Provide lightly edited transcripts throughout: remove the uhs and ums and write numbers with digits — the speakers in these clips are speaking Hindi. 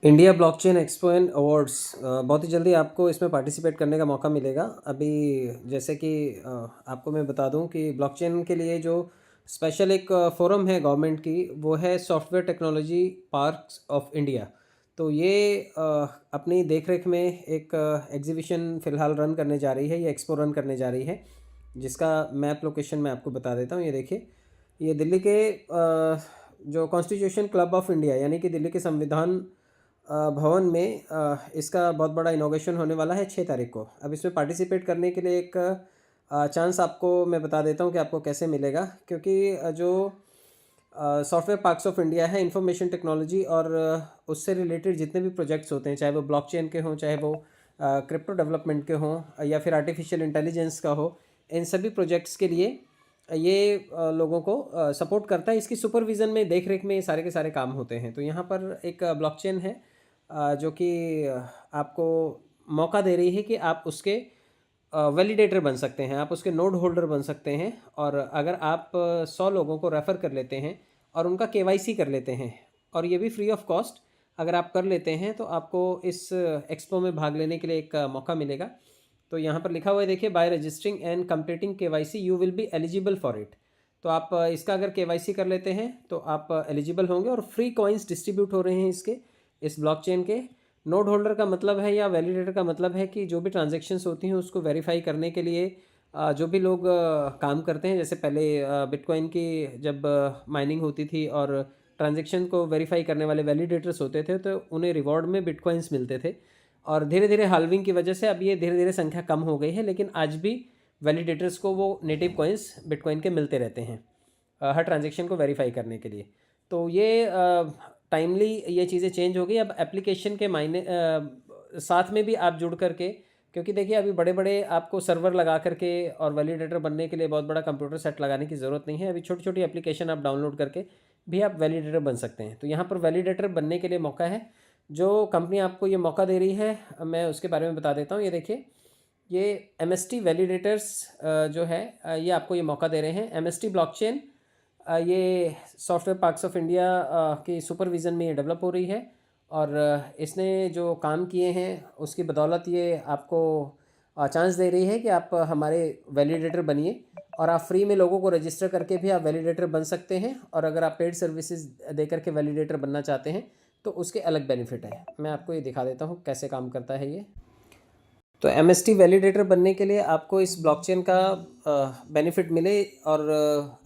India blockchain expo and awards बहुत ही जल्दी आपको इसमें पार्टिसिपेट करने का मौका मिलेगा। अभी जैसे कि आपको मैं बता दूं कि ब्लॉकचेन के लिए जो स्पेशल एक फोरम है गवर्नमेंट की, वो है software technology parks of India. तो ये अपनी देखरेख में एक एग्जीबिशन फ़िलहाल रन करने जा रही है, ये एक्सपो रन करने जा रही है, जिसका मैप लोकेशन मैं आपको बता देता हूँ। ये देखिए, ये दिल्ली के जो कॉन्स्टिट्यूशन क्लब ऑफ इंडिया यानी कि दिल्ली के संविधान भवन में इसका बहुत बड़ा इनॉग्रेशन होने वाला है 6 तारीख को। अब इसमें पार्टिसिपेट करने के लिए एक चांस आपको मैं बता देता हूँ कि आपको कैसे मिलेगा, क्योंकि जो सॉफ्टवेयर पार्क्स ऑफ इंडिया है, इंफॉर्मेशन टेक्नोलॉजी और उससे रिलेटेड जितने भी प्रोजेक्ट्स होते हैं, चाहे वो ब्लॉकचेन के हों, चाहे वो क्रिप्टो डेवलपमेंट के हों या फिर आर्टिफिशियल इंटेलिजेंस का हो, इन सभी प्रोजेक्ट्स के लिए ये लोगों को सपोर्ट करता है। इसकी सुपरविज़न में, देख रेख में ये सारे के सारे काम होते हैं। तो यहाँ पर एक ब्लॉकचेन है जो कि आपको मौका दे रही है कि आप उसके वैलिडेटर बन सकते हैं, आप उसके नोड होल्डर बन सकते हैं। और अगर आप 100 लोगों को रेफ़र कर लेते हैं और उनका केवाईसी कर लेते हैं, और ये भी फ्री ऑफ कॉस्ट, अगर आप कर लेते हैं तो आपको इस एक्सपो में भाग लेने के लिए एक मौका मिलेगा। तो यहाँ पर लिखा हुआ है, देखिए, by registering and completing KYC you will be eligible for it. तो आप इसका अगर केवाईसी कर लेते हैं तो आप एलिजिबल होंगे, और फ्री कॉइन्स डिस्ट्रीब्यूट हो रहे हैं इसके, इस ब्लॉकचेन के। नोड होल्डर का मतलब है, या वैलिडेटर का मतलब है, कि जो भी ट्रांजैक्शंस होती हैं उसको वेरीफाई करने के लिए जो भी लोग काम करते हैं, जैसे पहले बिटकॉइन की जब माइनिंग होती थी और ट्रांजैक्शन को वेरीफाई करने वाले वैलिडेटर्स होते थे, तो उन्हें रिवॉर्ड में बिटकॉइंस मिलते थे। और धीरे धीरे हाल्विंग की वजह से अब ये धीरे धीरे संख्या कम हो गई है, लेकिन आज भी वैलिडेटर्स को वो नेटिव कॉइन्स बिटकॉइन के मिलते रहते हैं हर ट्रांजैक्शन को वेरीफाई करने के लिए। तो ये टाइमली ये चीज़ें चेंज हो गई। अब एप्लीकेशन के मायने साथ में भी आप जुड़ करके, क्योंकि देखिए अभी बड़े बड़े आपको सर्वर लगा करके और वैलिडेटर बनने के लिए बहुत बड़ा कंप्यूटर सेट लगाने की ज़रूरत नहीं है। अभी छोटी छोटी एप्लीकेशन आप डाउनलोड करके भी आप वैलिडेटर बन सकते हैं। तो यहाँ पर वैलिडेटर बनने के लिए मौका है। जो कंपनी आपको ये मौका दे रही है, मैं उसके बारे में बता देता हूँ। ये देखिए, ये एमएसटी वैलिडेटर्स जो है ये आपको ये मौका दे रहे हैं। एमएसटी ब्लॉकचेन ये सॉफ्टवेयर पार्क्स ऑफ इंडिया की सुपरविज़न में ये डेवलप हो रही है, और इसने जो काम किए हैं उसकी बदौलत ये आपको चांस दे रही है कि आप हमारे वैलिडेटर बनिए, और आप फ्री में लोगों को रजिस्टर करके भी आप वैलिडेटर बन सकते हैं। और अगर आप पेड सर्विसेज दे करके वैलिडेटर बनना चाहते हैं तो उसके अलग बेनिफिट है। मैं आपको ये दिखा देता हूँ कैसे काम करता है ये। तो एमएसटी वैलिडेटर बनने के लिए आपको इस ब्लॉकचेन का बेनिफिट मिले, और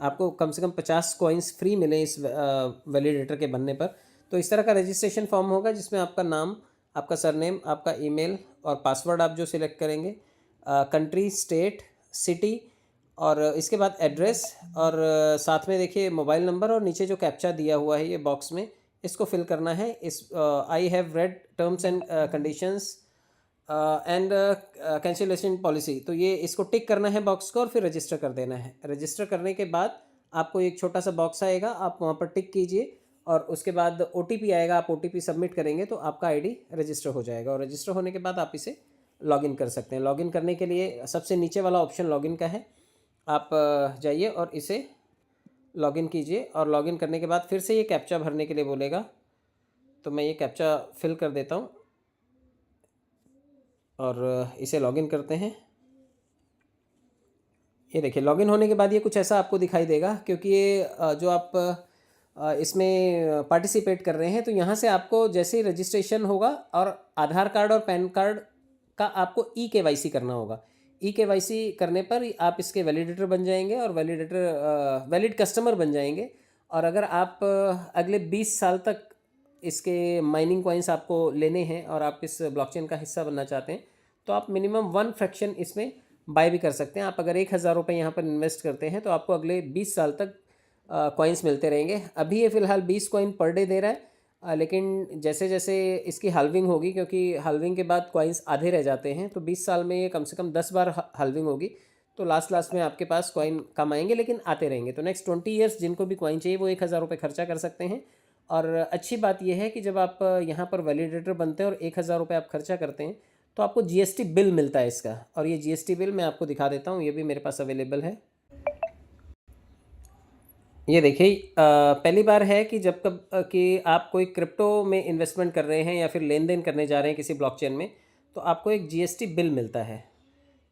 आपको कम से कम 50 कॉइन्स फ्री मिले इस वैलिडेटर के बनने पर। तो इस तरह का रजिस्ट्रेशन फॉर्म होगा, जिसमें आपका नाम, आपका सरनेम, आपका ईमेल और पासवर्ड आप जो सिलेक्ट करेंगे, कंट्री, स्टेट, सिटी, और इसके बाद एड्रेस, और साथ में देखिए मोबाइल नंबर, और नीचे जो कैप्चा दिया हुआ है ये बॉक्स में, इसको फिल करना है। इस I have read terms and conditions and cancellation policy, तो ये इसको टिक करना है बॉक्स को, और फिर रजिस्टर कर देना है। रजिस्टर करने के बाद आपको एक छोटा सा बॉक्स आएगा, आप वहाँ पर टिक कीजिए, और उसके बाद ओटीपी आएगा, आप ओटीपी सबमिट करेंगे तो आपका आईडी रजिस्टर हो जाएगा। और रजिस्टर होने के बाद आप इसे लॉगिन कर सकते हैं। लॉगिन करने के लिए सबसे नीचे वाला ऑप्शन लॉगिन का है, आप जाइए और इसे लॉगिन कीजिए। और लॉगिन करने के बाद फिर से ये कैप्चा भरने के लिए बोलेगा, तो मैं ये कैप्चा फिल कर देता हूँ और इसे लॉगिन करते हैं। ये देखिए, लॉगिन होने के बाद ये कुछ ऐसा आपको दिखाई देगा, क्योंकि ये जो आप इसमें पार्टिसिपेट कर रहे हैं, तो यहाँ से आपको जैसे ही रजिस्ट्रेशन होगा, और आधार कार्ड और पैन कार्ड का आपको ई केवाईसी करना होगा। ई केवाईसी करने पर आप इसके वैलिडेटर बन जाएंगे, और वैलिड कस्टमर बन जाएंगे। और अगर आप अगले 20 साल तक इसके माइनिंग कॉइन्स आपको लेने हैं, और आप इस ब्लॉकचेन का हिस्सा बनना चाहते हैं, तो आप मिनिमम 1 फ्रैक्शन इसमें बाय भी कर सकते हैं। आप अगर 1,000 रुपये यहाँ पर इन्वेस्ट करते हैं तो आपको अगले 20 साल तक कॉइन्स मिलते रहेंगे। अभी ये फ़िलहाल 20 कॉइन पर डे दे रहा है, लेकिन जैसे जैसे इसकी हाल्विंग होगी, क्योंकि हाल्विंग के बाद कॉइन्स आधे रह जाते हैं, तो 20 साल में ये कम से कम 10 बार हाल्विंग होगी। तो लास्ट में आपके पास कॉइन कम आएंगे, लेकिन आते रहेंगे। तो नेक्स्ट 20 ईयर्स जिनको भी कॉइन चाहिए वो 1,000 रुपये खर्चा कर सकते हैं। और अच्छी बात यह है कि जब आप यहाँ पर वैलिडेटर बनते हैं और 1,000 रुपये आप खर्चा करते हैं, तो आपको जीएसटी बिल मिलता है इसका। और ये जीएसटी बिल मैं आपको दिखा देता हूँ, ये भी मेरे पास अवेलेबल है। ये देखिए पहली बार है कि जब कब कि आप कोई क्रिप्टो में इन्वेस्टमेंट कर रहे हैं या फिर लेन देन करने जा रहे हैं किसी ब्लॉकचेन में, तो आपको एक जीएसटी बिल मिलता है।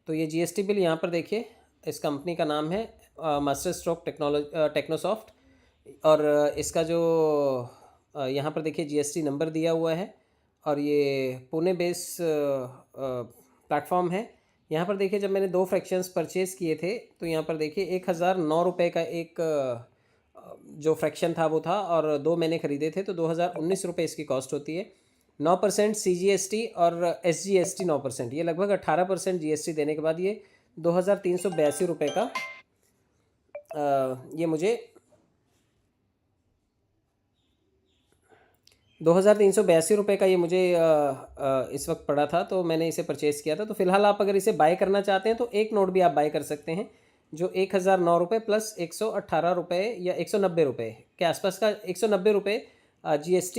तो ये जीएसटी बिल यहाँ पर देखिए, इस कंपनी का नाम है मास्टर स्ट्रोक टेक्नोसॉफ्ट। और इसका जो यहाँ पर देखिए जीएसटी नंबर दिया हुआ है, और ये पुणे बेस प्लेटफॉर्म है। यहाँ पर देखिए जब मैंने 2 फ्रैक्शंस परचेज़ किए थे, तो यहाँ पर देखिए 1009 रुपये का एक जो फ्रैक्शन था वो था, और 2 मैंने ख़रीदे थे, तो 2019 रुपये इसकी कॉस्ट होती है। 9% CGST और SGST 9%, ये लगभग 18% GST देने के बाद ये 2382 रुपये का ये मुझे 2382 रुपये का ये मुझे इस वक्त पड़ा था, तो मैंने इसे परचेज़ किया था। तो फिलहाल आप अगर इसे बाय करना चाहते हैं तो एक नोट भी आप बाय कर सकते हैं, जो 1009 रुपये प्लस 118 रुपये या 190 रुपये के आसपास का 190 रुपये GST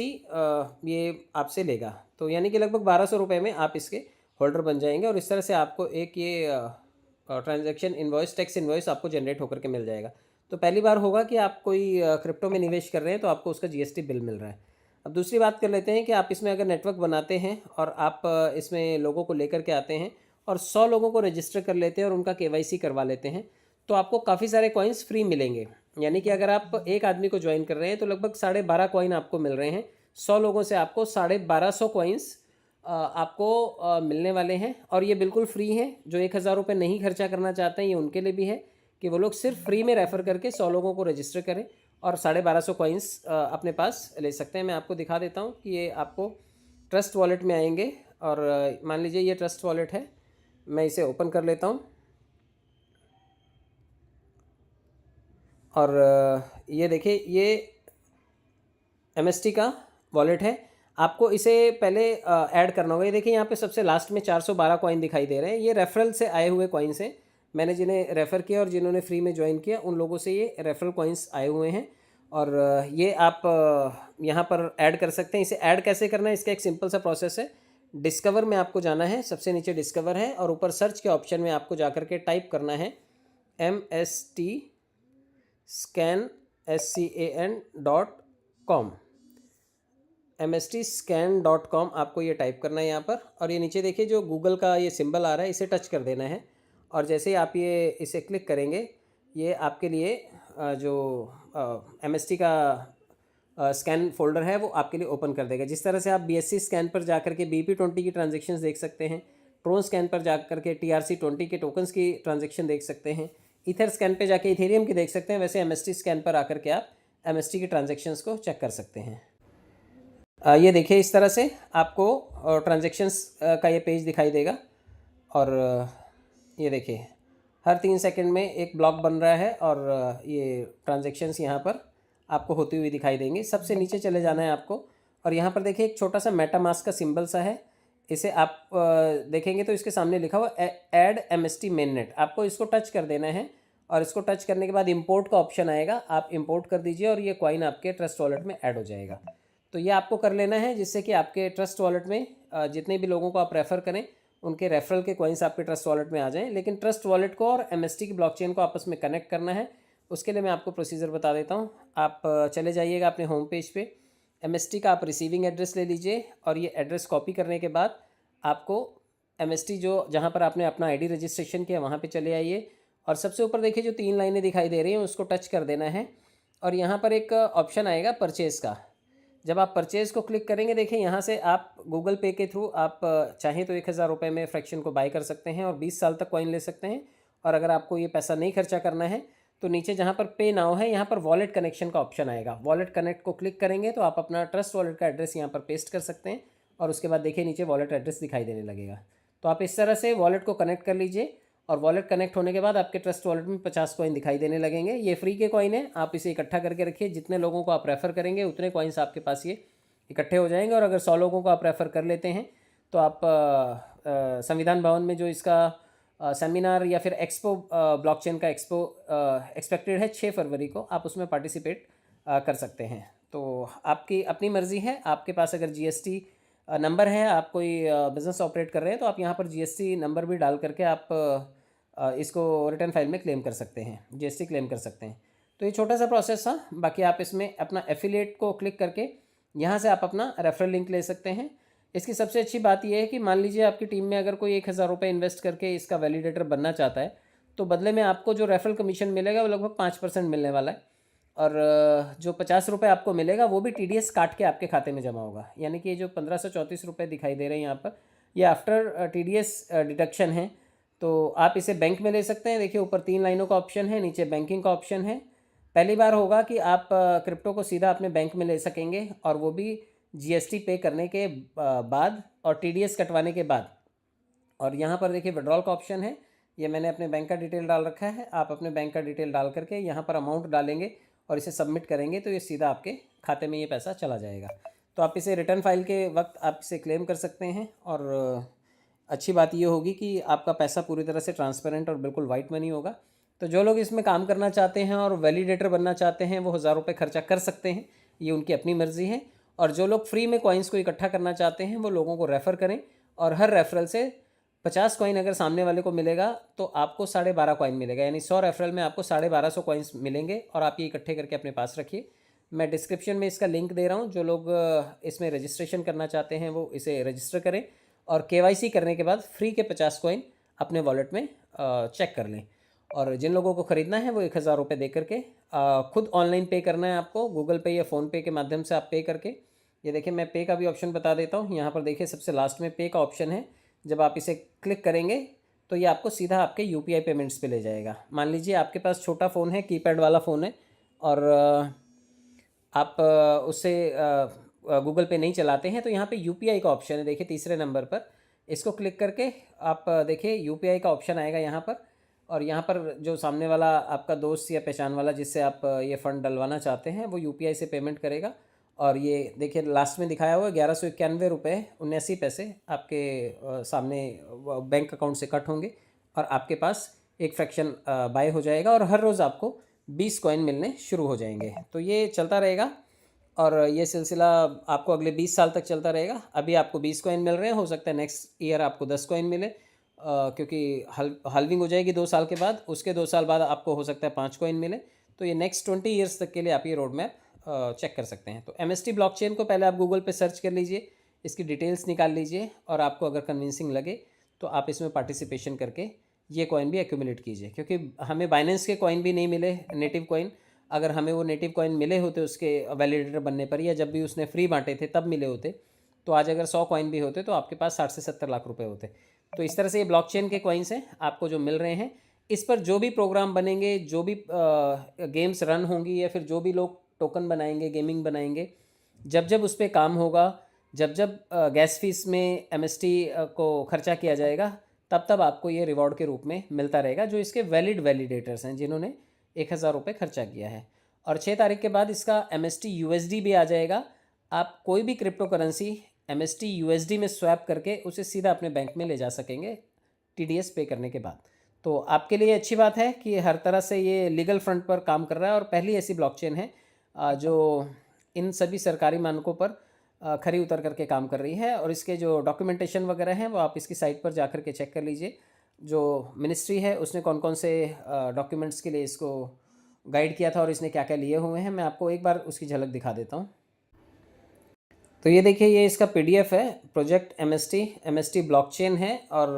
ये आपसे लेगा। तो यानी कि लगभग 1200 रुपये में आप इसके होल्डर बन जाएंगे, और इस तरह से आपको एक ये ट्रांजैक्शन इन्वॉइस, टैक्स इन्वॉइस आपको जनरेट होकर के मिल जाएगा। तो पहली बार होगा कि आप कोई क्रिप्टो में निवेश कर रहे हैं तो आपको उसका GST बिल मिल रहा है। अब दूसरी बात कर लेते हैं कि आप इसमें अगर नेटवर्क बनाते हैं और आप इसमें लोगों को लेकर के आते हैं और 100 लोगों को रजिस्टर कर लेते हैं और उनका KYC करवा लेते हैं, तो आपको काफ़ी सारे कॉइन्स फ्री मिलेंगे। यानी कि अगर आप एक आदमी को ज्वाइन कर रहे हैं तो लगभग 12.5 कॉइन आपको मिल रहे हैं। 100 लोगों से आपको 1250 कॉइन्स आपको मिलने वाले हैं, और ये बिल्कुल फ्री हैं। जो 1000 रुपये नहीं खर्चा करना चाहते हैं, ये उनके लिए भी है कि वो लोग सिर्फ फ्री में रेफ़र करके 100 लोगों को रजिस्टर करें और 1250 कॉइन्स अपने पास ले सकते हैं। मैं आपको दिखा देता हूँ कि ये आपको ट्रस्ट वॉलेट में आएंगे, और मान लीजिए ये ट्रस्ट वॉलेट है, मैं इसे ओपन कर लेता हूँ। और ये देखिए ये MST का वॉलेट है। आपको इसे पहले ऐड करना होगा। ये देखिए यहाँ पे सबसे लास्ट में 412 कॉइन दिखाई दे रहे हैं, ये रेफरल से आए हुए कॉइन्स हैं। मैंने जिन्हें रेफ़र किया और जिन्होंने फ्री में ज्वाइन किया उन लोगों से ये रेफरल कॉइन्स आए हुए हैं, और ये आप यहाँ पर ऐड कर सकते हैं। इसे ऐड कैसे करना है, इसका एक सिंपल सा प्रोसेस है। डिस्कवर में आपको जाना है, सबसे नीचे डिस्कवर है, और ऊपर सर्च के ऑप्शन में आपको जा कर के टाइप करना है MST scan SCAN.com। MSTscan.com आपको ये टाइप करना है यहाँ पर, और ये नीचे देखिए जो गूगल का ये सिंबल आ रहा है, इसे टच कर देना है। और जैसे ही आप ये इसे क्लिक करेंगे, ये आपके लिए जो MST का स्कैन फोल्डर है वो आपके लिए ओपन कर देगा। जिस तरह से आप BSC स्कैन पर जा कर के BP20 की ट्रांजेक्शन्स देख सकते हैं, ट्रोन स्कैन पर जा कर के TRC20 के टोकन्स की ट्रांजेक्शन देख सकते हैं, ईथर स्कैन पे जाके इथेरियम की देख सकते हैं, वैसे MST स्कैन पर आकर के आप MST की ट्रांजेक्शन्स को चेक कर सकते हैं। ये देखिए इस तरह से आपको ट्रांजेक्शन्स का ये पेज दिखाई देगा, और ये देखिए हर 3 सेकंड में एक ब्लॉक बन रहा है, और ये ट्रांजेक्शन्स यहाँ पर आपको होती हुई दिखाई देंगी। सबसे नीचे चले जाना है आपको, और यहाँ पर देखिए एक छोटा सा मेटामास्क का सिंबल सा है। इसे आप देखेंगे तो इसके सामने लिखा हुआ ऐड MST मेननेट, आपको इसको टच कर देना है, और इसको टच करने के बाद इंपोर्ट का ऑप्शन आएगा, आप इंपोर्ट कर दीजिए और ये कॉइन आपके ट्रस्ट वॉलेट में ऐड हो जाएगा। तो ये आपको कर लेना है, जिससे कि आपके ट्रस्ट वॉलेट में जितने भी लोगों को आप रेफ़र करें उनके रेफरल के कॉइन्स आपके ट्रस्ट वॉलेट में आ जाएं। लेकिन ट्रस्ट वॉलेट को और MST की ब्लॉकचेन को आपस में कनेक्ट करना है, उसके लिए मैं आपको प्रोसीजर बता देता हूं। आप चले जाइएगा अपने होम पेज पे, MST का आप रिसीविंग एड्रेस ले लीजिए, और ये एड्रेस कॉपी करने के बाद आपको MST जो जहाँ पर आपने अपना ID रजिस्ट्रेशन किया वहाँ पे चले आइए, और सबसे ऊपर देखिए जो 3 लाइनें दिखाई दे रही हैं उसको टच कर देना है, और यहाँ पर एक ऑप्शन आएगा परचेज़ का। जब आप परचेज़ को क्लिक करेंगे, देखिए यहाँ से आप गूगल पे के थ्रू आप चाहें तो 1000 रुपये में फ्रैक्शन को बाय कर सकते हैं और 20 साल तक कॉइन ले सकते हैं। और अगर आपको ये पैसा नहीं खर्चा करना है तो नीचे जहाँ पर पे नाउ है, यहाँ पर वॉलेट कनेक्शन का ऑप्शन आएगा। वॉलेट कनेक्ट को क्लिक करेंगे तो आप अपना ट्रस्ट वॉलेट का एड्रेस यहाँ पर पेस्ट कर सकते हैं, और उसके बाद देखिए नीचे वॉलेट एड्रेस दिखाई देने लगेगा। तो आप इस तरह से वॉलेट को कनेक्ट कर लीजिए, और वॉलेट कनेक्ट होने के बाद आपके ट्रस्ट वॉलेट में 50 कॉइन दिखाई देने लगेंगे। ये फ्री के कॉइन है, आप इसे इकट्ठा करके रखिए। जितने लोगों को आप रेफ़र करेंगे उतने कॉइन्स आपके पास ये इकट्ठे हो जाएंगे। और अगर 100 लोगों को आप रेफ़र कर लेते हैं तो आप संविधान भवन में जो इसका सेमिनार या फिर एक्सपो, ब्लॉकचेन का एक्सपो एक्सपेक्टेड है 6 फरवरी को, आप उसमें पार्टिसिपेट कर सकते हैं। तो आपकी अपनी मर्ज़ी है, आपके पास अगर GST नंबर है, आप कोई बिज़नेस ऑपरेट कर रहे हैं तो आप यहाँ पर GST नंबर भी डाल करके आप इसको रिटर्न फाइल में क्लेम कर सकते हैं, GST क्लेम कर सकते हैं। तो ये छोटा सा प्रोसेस था। बाकी आप इसमें अपना एफिलिएट को क्लिक करके यहाँ से आप अपना रेफरल लिंक ले सकते हैं। इसकी सबसे अच्छी बात यह है कि मान लीजिए आपकी टीम में अगर कोई 1,000 रुपये इन्वेस्ट करके इसका वैलिडेटर बनना चाहता है, तो बदले में आपको जो रेफरल कमीशन मिलेगा वो लगभग 5% मिलने वाला है। और जो 50 रुपये आपको मिलेगा वो भी TDS काट के आपके खाते में जमा होगा। यानी कि ये जो 1534 रुपये दिखाई दे रहे हैं यहाँ पर, ये आफ्टर TDS डिडक्शन है। तो आप इसे बैंक में ले सकते हैं। देखिए ऊपर 3 लाइनों का ऑप्शन है, नीचे बैंकिंग का ऑप्शन है। पहली बार होगा कि आप क्रिप्टो को सीधा अपने बैंक में ले सकेंगे, और वो भी GST पे करने के बाद और TDS कटवाने के बाद। और यहाँ पर देखिए विड्रॉल का ऑप्शन है। ये मैंने अपने बैंक का डिटेल डाल रखा है। आप अपने बैंक का डिटेल डाल करके यहाँ पर अमाउंट डालेंगे और इसे सबमिट करेंगे तो ये सीधा आपके खाते में ये पैसा चला जाएगा। तो आप इसे रिटर्न फाइल के वक्त आप इसे क्लेम कर सकते हैं। और अच्छी बात ये होगी कि आपका पैसा पूरी तरह से ट्रांसपेरेंट और बिल्कुल वाइट मनी होगा। तो जो लोग इसमें काम करना चाहते हैं और वैलिडेटर बनना चाहते हैं वो 1,000 रुपये खर्चा कर सकते हैं, ये उनकी अपनी मर्ज़ी है। और जो लोग फ्री में कॉइन्स को इकट्ठा करना चाहते हैं वो लोगों को रेफ़र करें, और हर रेफरल से 50 कॉइन अगर सामने वाले को मिलेगा तो आपको 12.5 कॉइन मिलेगा। यानी 100 रेफरल में आपको 1250 कॉइन्स मिलेंगे, और आप ये इकट्ठे करके अपने पास रखिए। मैं डिस्क्रिप्शन में इसका लिंक दे रहा हूँ। जो लोग इसमें रजिस्ट्रेशन करना चाहते हैं वो इसे रजिस्टर करें, और KYC करने के बाद फ्री के 50 कॉइन अपने वॉलेट में चेक कर लें। और जिन लोगों को ख़रीदना है वो 1,000 रुपये दे करके खुद ऑनलाइन पे करना है आपको, गूगल पे या फ़ोनपे के माध्यम से आप पे करके। ये देखिए मैं पे का भी ऑप्शन बता देता हूँ। यहाँ पर देखिए सबसे लास्ट में पे का ऑप्शन है। जब आप इसे क्लिक करेंगे तो ये आपको सीधा आपके UPI पेमेंट्स पे ले जाएगा। मान लीजिए आपके पास छोटा फ़ोन है, कीपैड वाला फ़ोन है, और आप उससे गूगल पे नहीं चलाते हैं, तो यहाँ पे UPI का ऑप्शन है। देखिए तीसरे नंबर पर इसको क्लिक करके आप देखिए UPI का ऑप्शन आएगा यहाँ पर। और यहाँ पर जो सामने वाला आपका दोस्त या पहचान वाला जिससे आप ये फ़ंड डलवाना चाहते हैं वो UPI से पेमेंट करेगा। और ये देखिए लास्ट में दिखाया हुआ 1191 रुपये 79 पैसे आपके सामने बैंक अकाउंट से कट होंगे, और आपके पास एक फ्रैक्शन बाय हो जाएगा, और हर रोज़ आपको 20 कॉइन मिलने शुरू हो जाएंगे। तो ये चलता रहेगा, और ये सिलसिला आपको अगले 20 साल तक चलता रहेगा। अभी आपको 20 कॉइन मिल रहे हैं, हो सकता है नेक्स्ट ईयर आपको 10 कॉइन मिले, क्योंकि हल्विंग हो जाएगी 2 साल के बाद। उसके 2 साल बाद आपको हो सकता है 5 कॉइन मिले। तो ये नेक्स्ट 20 ईयर्स तक के लिए आप ये रोड मैप चेक कर सकते हैं। तो MST ब्लॉकचेन को पहले आप गूगल पे सर्च कर लीजिए, इसकी डिटेल्स निकाल लीजिए, और आपको अगर कन्विंसिंग लगे तो आप इसमें पार्टिसिपेशन करके ये कॉइन भी एक्यूमुलेट कीजिए। क्योंकि हमें बाइनेंस के कॉइन भी नहीं मिले नेटिव कॉइन। अगर हमें वो नेटिव कॉइन मिले होते उसके वैलिडेटर बनने पर, या जब भी उसने फ्री बांटे थे तब मिले होते, तो आज अगर 100 कॉइन भी होते तो आपके पास 60 से 70 लाख रुपए होते। तो इस तरह से ये ब्लॉकचेन के कॉइन्स हैं आपको जो मिल रहे हैं। इस पर जो भी प्रोग्राम बनेंगे, जो भी गेम्स रन होंगी, या फिर जो भी लोग टोकन बनाएंगे, गेमिंग बनाएंगे, जब जब उस पर काम होगा, जब जब गैस फीस में MST को खर्चा किया जाएगा, तब तब आपको ये रिवॉर्ड के रूप में मिलता रहेगा, जो इसके वैलिडेटर्स हैं जिन्होंने 1,000 रुपये खर्चा किया है। और 6 तारीख के बाद इसका MST USD भी आ जाएगा। आप कोई भी क्रिप्टो करेंसी MST USD में स्वैप करके उसे सीधा अपने बैंक में ले जा सकेंगे TDS पे करने के बाद। तो आपके लिए अच्छी बात है कि हर तरह से ये लीगल फ्रंट पर काम कर रहा है, और पहली ऐसी ब्लॉकचेन है जो इन सभी सरकारी मानकों पर खरी उतर करके काम कर रही है। और इसके जो डॉक्यूमेंटेशन वगैरह हैं वो आप इसकी साइट पर जाकर के चेक कर लीजिए। जो मिनिस्ट्री है उसने कौन कौन से डॉक्यूमेंट्स के लिए इसको गाइड किया था और इसने क्या क्या लिए हुए हैं, मैं आपको एक बार उसकी झलक दिखा देता हूँ। तो ये देखिए ये इसका PDF है, प्रोजेक्ट MST ब्लॉकचेन है। और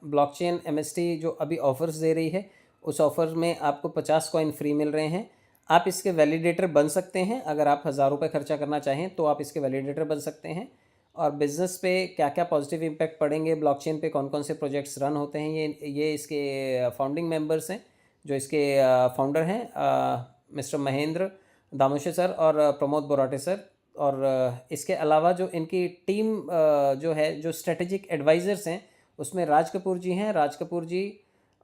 ब्लॉकचेन MST जो अभी ऑफर्स दे रही है, उस ऑफ़र में आपको 50 कॉइन फ्री मिल रहे हैं। आप इसके वैलिडेटर बन सकते हैं। अगर आप 1,000 रुपये खर्चा करना चाहें तो आप इसके वैलिडेटर बन सकते हैं। और बिज़नेस पे क्या क्या पॉजिटिव इम्पैक्ट पड़ेंगे, ब्लॉकचेन पे कौन कौन से प्रोजेक्ट्स रन होते हैं, ये इसके फाउंडिंग मेंबर्स हैं। जो इसके फाउंडर हैं मिस्टर महेंद्र दामोशे सर और प्रमोद बोराटे सर। और इसके अलावा जो इनकी टीम जो है, जो स्ट्रेटेजिक एडवाइज़र्स हैं, उसमें राज कपूर जी हैं। राज कपूर जी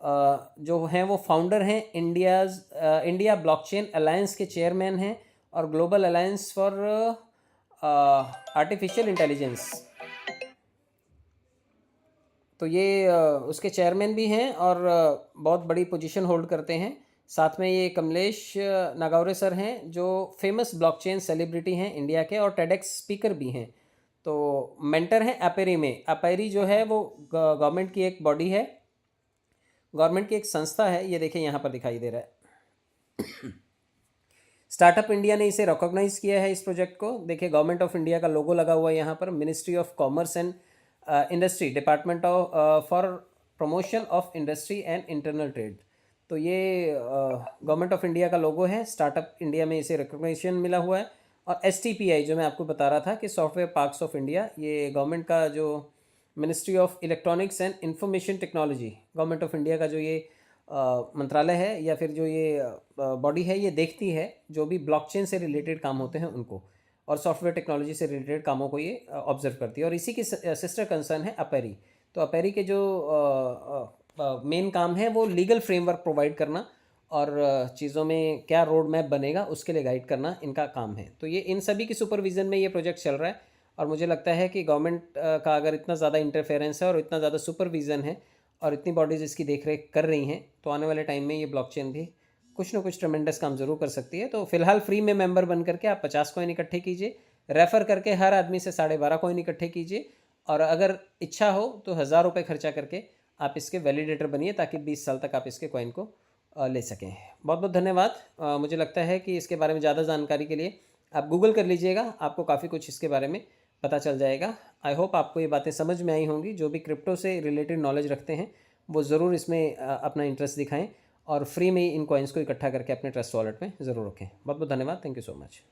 जो हैं वो फाउंडर हैं इंडिया ब्लॉकचेन अलायंस के चेयरमैन हैं, और global alliance for artificial intelligence, तो ये उसके चेयरमैन भी हैं और बहुत बड़ी पोजीशन होल्ड करते हैं। साथ में ये कमलेश नागौरे सर हैं जो फेमस ब्लॉकचेन सेलिब्रिटी हैं इंडिया के, और टेडेक्स स्पीकर भी हैं। तो मेंटर हैं अपेरी में। अपेरी जो है वो गवर्नमेंट की एक बॉडी है, गवर्नमेंट की एक संस्था है। ये देखिए यहाँ पर दिखाई दे रहा है। स्टार्टअप इंडिया ने इसे रिकॉग्नाइज किया है इस प्रोजेक्ट को। देखिए गवर्नमेंट ऑफ इंडिया का लोगो लगा हुआ है यहाँ पर, ministry of commerce and industry, department of for promotion of industry and internal trade. तो ये गवर्नमेंट ऑफ इंडिया का लोगो है। स्टार्टअप इंडिया में इसे रिकॉग्निशन मिला हुआ है। और STPI जो मैं आपको बता रहा था कि सॉफ्टवेयर पार्क्स ऑफ इंडिया, ये गवर्नमेंट का जो ministry of electronics and information technology, government of India का जो ये मंत्रालय है या फिर जो ये बॉडी है, ये देखती है जो भी ब्लॉकचेन से रिलेटेड काम होते हैं उनको, और सॉफ्टवेयर टेक्नोलॉजी से रिलेटेड कामों को ये ऑब्जर्व करती है। और इसी की सिस्टर कंसर्न है अपेरी। तो अपेरी के जो मेन काम है वो लीगल फ्रेमवर्क प्रोवाइड करना और चीज़ों में क्या रोड मैप बनेगा उसके लिए गाइड करना इनका काम है। तो ये इन सभी की सुपरविज़न में ये प्रोजेक्ट चल रहा है। और मुझे लगता है कि गवर्नमेंट का अगर इतना ज़्यादा इंटरफेरेंस है और इतना ज़्यादा सुपरविज़न है और इतनी बॉडीज़ इसकी देखरेख कर रही हैं, तो आने वाले टाइम में ये ब्लॉकचेन भी कुछ ना कुछ ट्रमेंडस काम ज़रूर कर सकती है। तो फिलहाल फ्री में मेंबर बन करके आप 50 कॉइन इकट्ठे कीजिए, रेफ़र करके हर आदमी से 12.5 कॉइन इकट्ठे कीजिए, और अगर इच्छा हो तो 1000 रुपये खर्चा करके आप इसके वैलिडेटर बनिए ताकि 20 साल तक आप इसके कॉइन को ले सकें। बहुत बहुत धन्यवाद। मुझे लगता है कि इसके बारे में ज़्यादा जानकारी के लिए आप गूगल कर लीजिएगा, आपको काफ़ी कुछ इसके बारे में पता चल जाएगा। आई होप आपको ये बातें समझ में आई होंगी। जो भी क्रिप्टो से रिलेटेड नॉलेज रखते हैं वो ज़रूर इसमें अपना इंटरेस्ट दिखाएं और फ्री में ही इन कॉइन्स को इकट्ठा करके अपने ट्रस्ट वॉलेट में ज़रूर रखें। बहुत बहुत धन्यवाद। Thank you so much.